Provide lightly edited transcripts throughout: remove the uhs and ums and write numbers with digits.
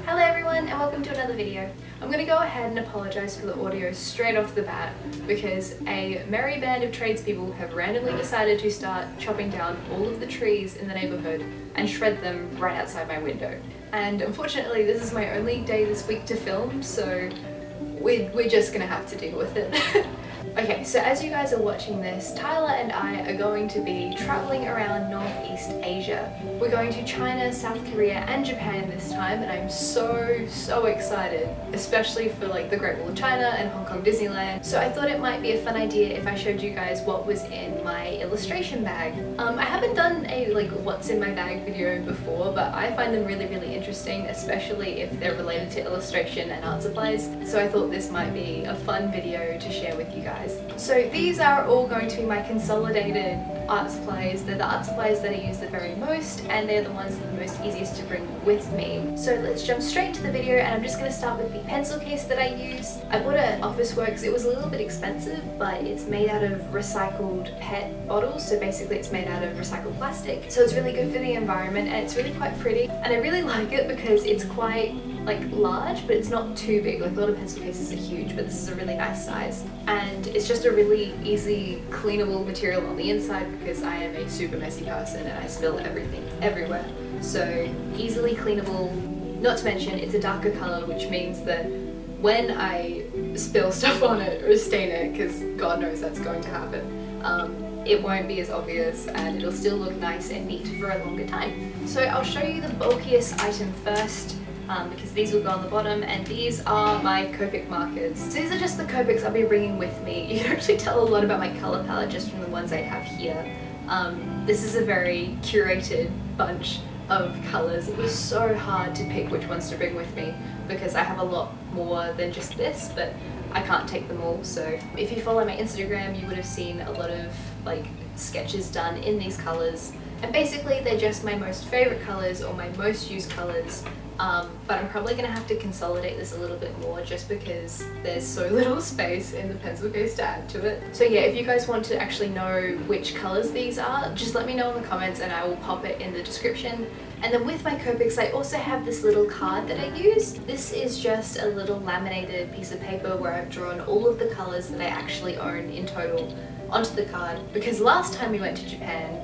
Hello everyone and welcome to another video. I'm going to go ahead and apologise for the audio straight off the bat because a merry band of tradespeople have randomly decided to start chopping down all of the trees in the neighbourhood and shred them right outside my window. And unfortunately this is my only day this week to film, so we're just going to have to deal with it. Okay, so as you guys are watching this, Tyler and I are going to be travelling around Northeast Asia. We're going to China, South Korea and Japan this time, and I'm so excited, especially for like the Great Wall of China and Hong Kong Disneyland. So I thought it might be a fun idea if I showed you guys what was in my illustration bag. I haven't done a like what's in my bag video before, but I find them really interesting, especially if they're related to illustration and art supplies. So I thought this might be a fun video to share with you guys. So these are all going to be my consolidated art supplies. They're the art supplies that I use the very most, and they're the ones that are the most easiest to bring with me. So let's jump straight into the video, and I'm just going to start with the pencil case that I use. I bought it at Officeworks. It was a little bit expensive, but it's made out of recycled PET bottles, so basically it's made out of recycled plastic. So it's really good for the environment, and it's really quite pretty, and I really like it because it's quite like large, but it's not too big. Like a lot of pencil cases are huge, but this is a really nice size, and it's just a really easy cleanable material on the inside because I am a super messy person and I spill everything everywhere. So easily cleanable, not to mention it's a darker color, which means that when I spill stuff on it or stain it, because God knows that's going to happen, it won't be as obvious and it'll still look nice and neat for a longer time. So I'll show you the bulkiest item first, because these will go on the bottom, and these are my Copic markers. So these are just the Copics I'll be bringing with me. You can actually tell a lot about my colour palette just from the ones I have here. This is a very curated bunch of colours. It was so hard to pick which ones to bring with me because I have a lot more than just this, but I can't take them all. So if you follow my Instagram, you would have seen a lot of like sketches done in these colours, and basically they're just my most favourite colours or my most used colours. But I'm probably going to have to consolidate this a little bit more just because there's so little space in the pencil case to add to it. So yeah, if you guys want to actually know which colours these are, just let me know in the comments and I will pop it in the description. And then with my Copics, I also have this little card that I use. This is just a little laminated piece of paper where I've drawn all of the colours that I actually own in total onto the card, because last time we went to Japan,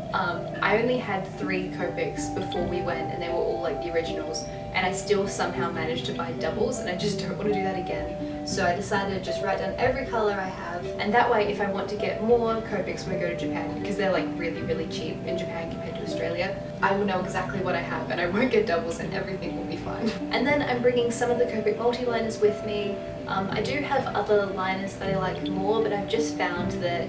I only had 3 Copics before we went, and they were all like the originals, and I still somehow managed to buy doubles, and I just don't want to do that again. So I decided to just write down every colour I have, and that way if I want to get more Copics when I go to Japan, because they're like really cheap in Japan compared to Australia, I will know exactly what I have and I won't get doubles and everything will be fine. And then I'm bringing some of the Copic multi-liners with me. I do have other liners that I like more, but I've just found that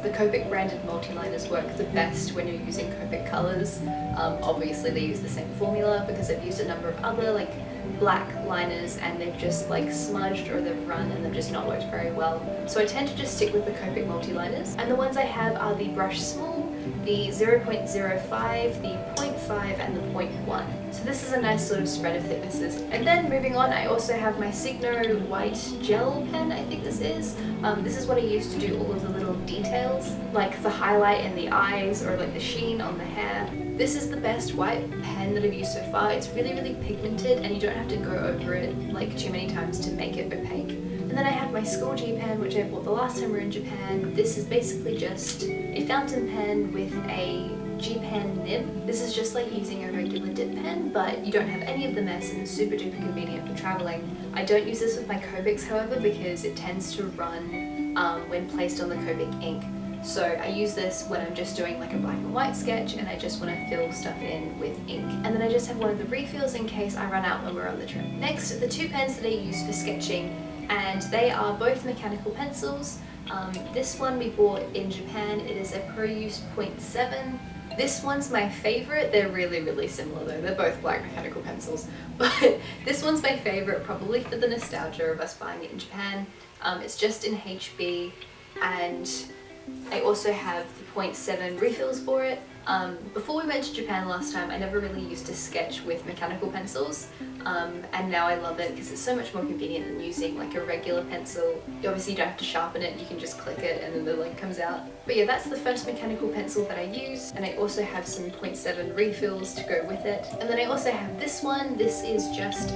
the Copic branded multi-liners work the best when you're using Copic colours. Obviously they use the same formula because I've used a number of other like black liners and they've just like smudged or they've run and they've just not worked very well. So I tend to just stick with the Copic multi-liners, and the ones I have are the Brush Small, the 0.05, the 0.5 and the 0.1. So this is a nice sort of spread of thicknesses. And then moving on, I also have my Signo white gel pen, I think this is. This is what I use to do all of the little details, like the highlight in the eyes or like the sheen on the hair. This is the best white pen that I've used so far. It's really pigmented and you don't have to go over it like too many times to make it opaque. And then I have my School G pen, which I bought the last time we were in Japan. This is basically just a fountain pen with a G pen nib. This is just like using a regular dip pen, but you don't have any of the mess and it's super duper convenient for traveling. I don't use this with my Copics, however, because it tends to run when placed on the Copic ink. So I use this when I'm just doing like a black and white sketch and I just want to fill stuff in with ink. And then I just have one of the refills in case I run out when we're on the trip. Next, the 2 pens that I use for sketching, and they are both mechanical pencils. This one we bought in Japan. It is a Pro-Use 0.7. This one's my favourite. They're really similar though. They're both black mechanical pencils. But this one's my favourite, probably for the nostalgia of us buying it in Japan. It's just in HB, and I also have the 0.7 refills for it. Before we went to Japan last time, I never really used to sketch with mechanical pencils, and now I love it because it's so much more convenient than using like a regular pencil. You obviously don't have to sharpen it, you can just click it and then the link comes out. But yeah, that's the first mechanical pencil that I use, and I also have some 0.7 refills to go with it. And then I also have this one. This is just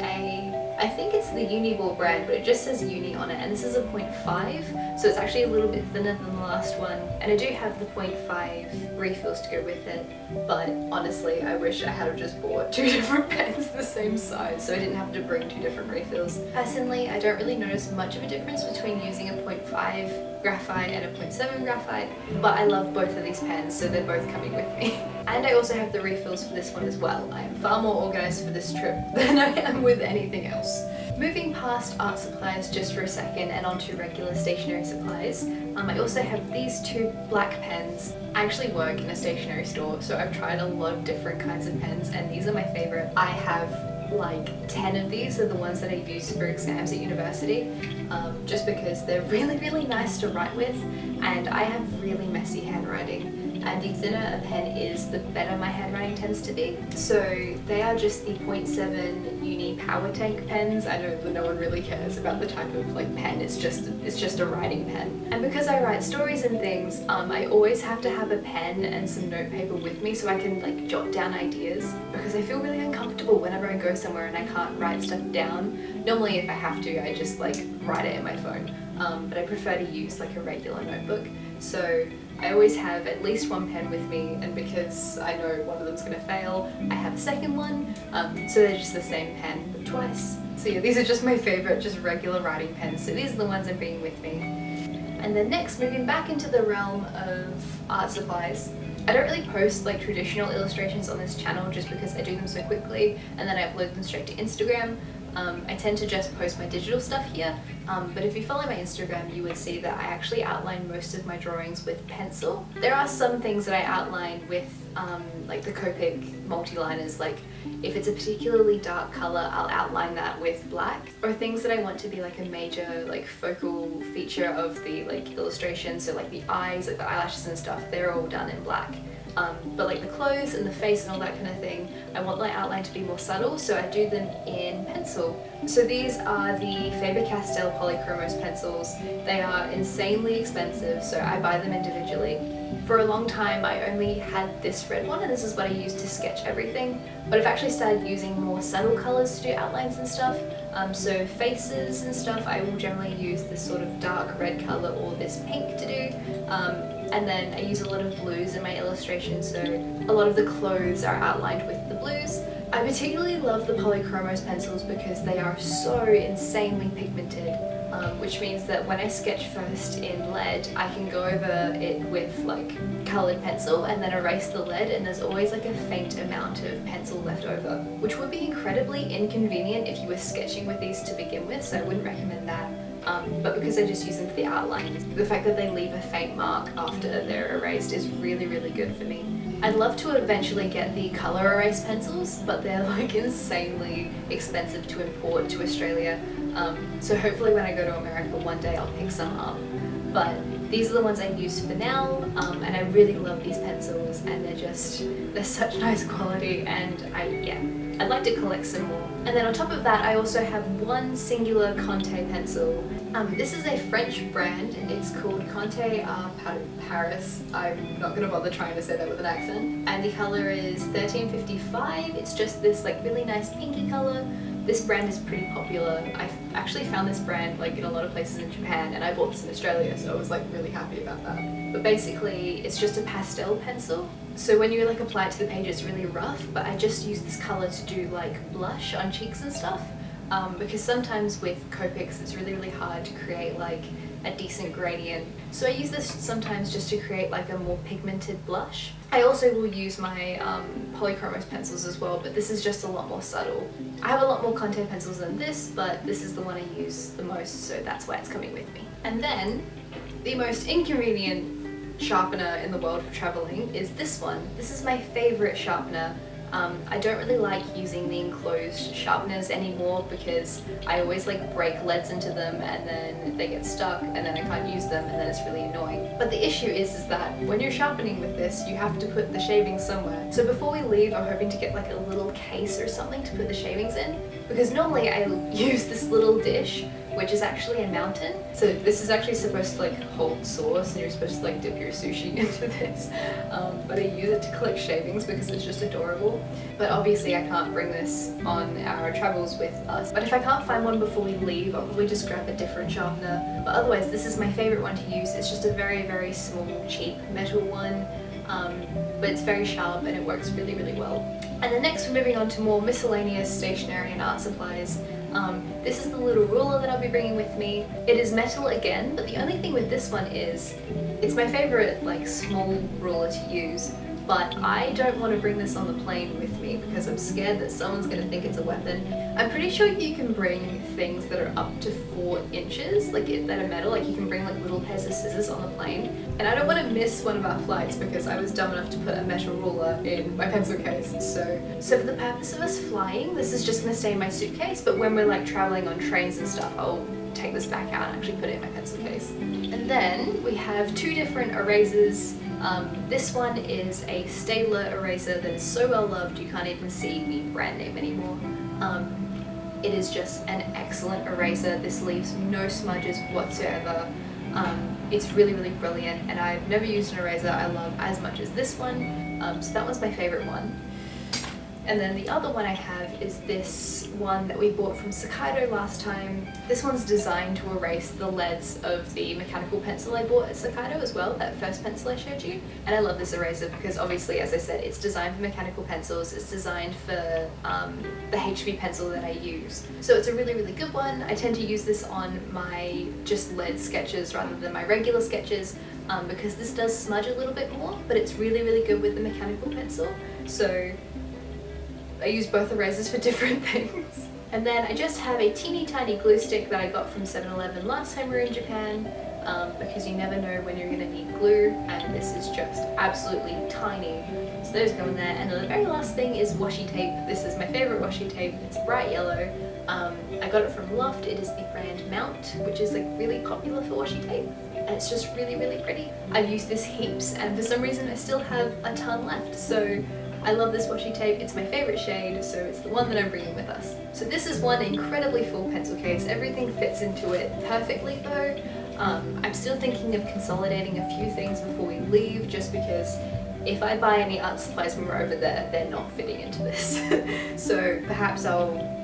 I think it's the Uniball brand, but it just says Uni on it, and this is a 0.5, so it's actually a little bit thinner than the last one. And I do have the 0.5 refills to go with it, but honestly, I wish I had just bought 2 different pens the same size, so I didn't have to bring 2 different refills. Personally, I don't really notice much of a difference between using a 0.5 graphite and a 0.7 graphite, but I love both of these pens, so they're both coming with me. And I also have the refills for this one as well. I am far more organized for this trip than I am with anything else. Moving past art supplies just for a second and onto regular stationery supplies, I also have these 2 black pens. I actually work in a stationery store, so I've tried a lot of different kinds of pens, and these are my favorite. I have like 10 of these. Are the ones that I use for exams at university, just because they're really nice to write with, and I have really messy handwriting. And the thinner a pen is, the better my handwriting tends to be. So they are just the 0.7 Uni Power Tank pens. I know that no one really cares about the type of like pen, it's just a writing pen. And because I write stories and things, I always have to have a pen and some notepaper with me so I can like jot down ideas, because I feel really uncomfortable whenever I go somewhere and I can't write stuff down. Normally if I have to, I just like write it in my phone, but I prefer to use like a regular notebook. So I always have at least 1 pen with me, and because I know one of them's gonna fail, I have a second one, so they're just the same pen but twice. So yeah, these are just my favorite, just regular writing pens, so these are the ones I'm bringing with me. And then next, moving back into the realm of art supplies, I don't really post like traditional illustrations on this channel just because I do them so quickly and then I upload them straight to Instagram. I tend to just post my digital stuff here, but if you follow my Instagram you would see that I actually outline most of my drawings with pencil. There are some things that I outline with like the Copic multi-liners, like if it's a particularly dark color I'll outline that with black, or things that I want to be like a major like focal feature of the like illustration, so like the eyes, like the eyelashes and stuff, they're all done in black. But like the clothes and the face and all that kind of thing, I want my outline to be more subtle, so I do them in pencil. So these are the Faber-Castell Polychromos pencils. They are insanely expensive, so I buy them individually. For a long time I only had this red one, and this is what I used to sketch everything, but I've actually started using more subtle colours to do outlines and stuff. So faces and stuff I will generally use this sort of dark red colour or this pink to do. And then I use a lot of blues in my illustrations, so a lot of the clothes are outlined with the blues. I particularly love the Polychromos pencils because they are so insanely pigmented, which means that when I sketch first in lead, I can go over it with like coloured pencil and then erase the lead, and there's always like a faint amount of pencil left over, which would be incredibly inconvenient if you were sketching with these to begin with, so I wouldn't recommend that. But because I just use them for the outlines, the fact that they leave a faint mark after they're erased is really good for me. I'd love to eventually get the colour erase pencils, but they're like insanely expensive to import to Australia. So hopefully when I go to America one day I'll pick some up. But these are the ones I use for now, and I really love these pencils, and they're such nice quality, and I'd like to collect some more. And then on top of that I also have one singular Conte pencil. This is a French brand, it's called Conte Paris. I'm not going to bother trying to say that with an accent. And the colour is 1355, it's just this like really nice pinky colour. This brand is pretty popular. I've actually found this brand like in a lot of places in Japan, and I bought this in Australia, so I was like really happy about that. But basically it's just a pastel pencil, so when you like apply it to the page it's really rough, but I just use this colour to do like blush on cheeks and stuff, because sometimes with Copics it's really hard to create like a decent gradient. So I use this sometimes just to create like a more pigmented blush. I also will use my Polychromos pencils as well, but this is just a lot more subtle. I have a lot more Conte pencils than this, but this is the one I use the most, so that's why it's coming with me. And then the most inconvenient sharpener in the world for traveling is this one. This is my favourite sharpener. I don't really like using the enclosed sharpeners anymore because I always like break leads into them and then they get stuck and then I can't use them and then it's really annoying. But the issue is that when you're sharpening with this, you have to put the shavings somewhere. So before we leave, I'm hoping to get like a little case or something to put the shavings in, because normally I use this little dish which is actually a mountain. So this is actually supposed to like hold sauce and you're supposed to like dip your sushi into this. But I use it to collect shavings because it's just adorable. But obviously I can't bring this on our travels with us. But if I can't find one before we leave, I'll probably just grab a different sharpener. But otherwise, this is my favorite one to use. It's just a very, very small, cheap metal one. But it's very sharp and it works really, really well. And then next we're moving on to more miscellaneous stationery and art supplies. This is the little ruler that I'll be bringing with me. It is metal again, but the only thing with this one is it's my favorite like small ruler to use, but I don't want to bring this on the plane with me because I'm scared that someone's going to think it's a weapon. I'm pretty sure you can bring things that are up to 4 inches, like that are metal, like you can bring like little pairs of scissors on the plane. And I don't want to miss one of our flights because I was dumb enough to put a metal ruler in my pencil case. So for the purpose of us flying, this is just going to stay in my suitcase, but when we're like traveling on trains and stuff, I'll take this back out and actually put it in my pencil case. And then we have 2 different erasers. This one is a Staedtler eraser that is so well loved you can't even see the brand name anymore. It is just an excellent eraser. This leaves no smudges whatsoever. It's really, really brilliant, and I've never used an eraser I love as much as this one, so that was my favorite one. And then the other one I have is this one that we bought from Sakaido last time. This one's designed to erase the leads of the mechanical pencil I bought at Sakaido as well, that first pencil I showed you. And I love this eraser because obviously, as I said, it's designed for mechanical pencils, it's designed for the HB pencil that I use. So it's a really, really good one. I tend to use this on my just lead sketches rather than my regular sketches because this does smudge a little bit more, but it's really, really good with the mechanical pencil. So I use both erasers for different things. And then I just have a teeny tiny glue stick that I got from 7-Eleven last time we were in Japan, because you never know when you're gonna need glue, and this is just absolutely tiny. So those go in there. And then the very last thing is washi tape. This is my favorite washi tape. It's bright yellow. I got it from Loft. It is the brand Mount, which is like really popular for washi tape. And it's just really, really pretty. I've used this heaps, and for some reason I still have a ton left. So I love this washi tape, it's my favorite shade, so it's the one that I'm bringing with us. So this is one incredibly full pencil case. Everything fits into it perfectly though. I'm still thinking of consolidating a few things before we leave, just because if I buy any art supplies when we're over there, they're not fitting into this. So perhaps I'll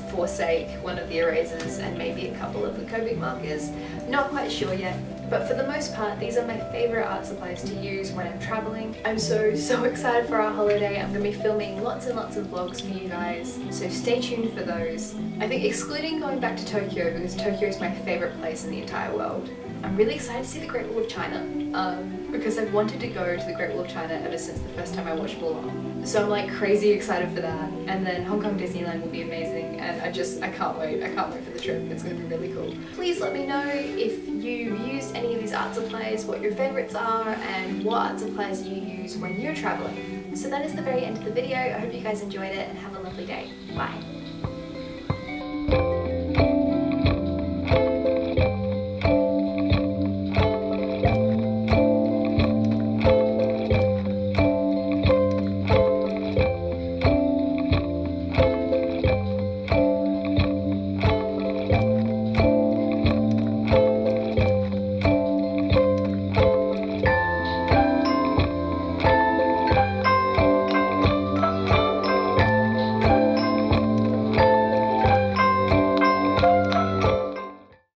forsake one of the erasers and maybe a couple of the Copic markers. Not quite sure yet. But for the most part, these are my favorite art supplies to use when I'm traveling. I'm so excited for our holiday. I'm going to be filming lots and lots of vlogs for you guys, so stay tuned for those. I think excluding going back to Tokyo, because Tokyo is my favorite place in the entire world. I'm really excited to see the Great Wall of China, because I've wanted to go to the Great Wall of China ever since the first time I watched Mulan. So I'm like crazy excited for that. And then Hong Kong Disneyland will be amazing, and I can't wait. I can't wait for the trip. It's going to be really cool. Please let me know if you used any of these art supplies, what your favorites are, and what art supplies you use when you're traveling. So that is the very end of the video. I hope you guys enjoyed it and have a lovely day. Bye.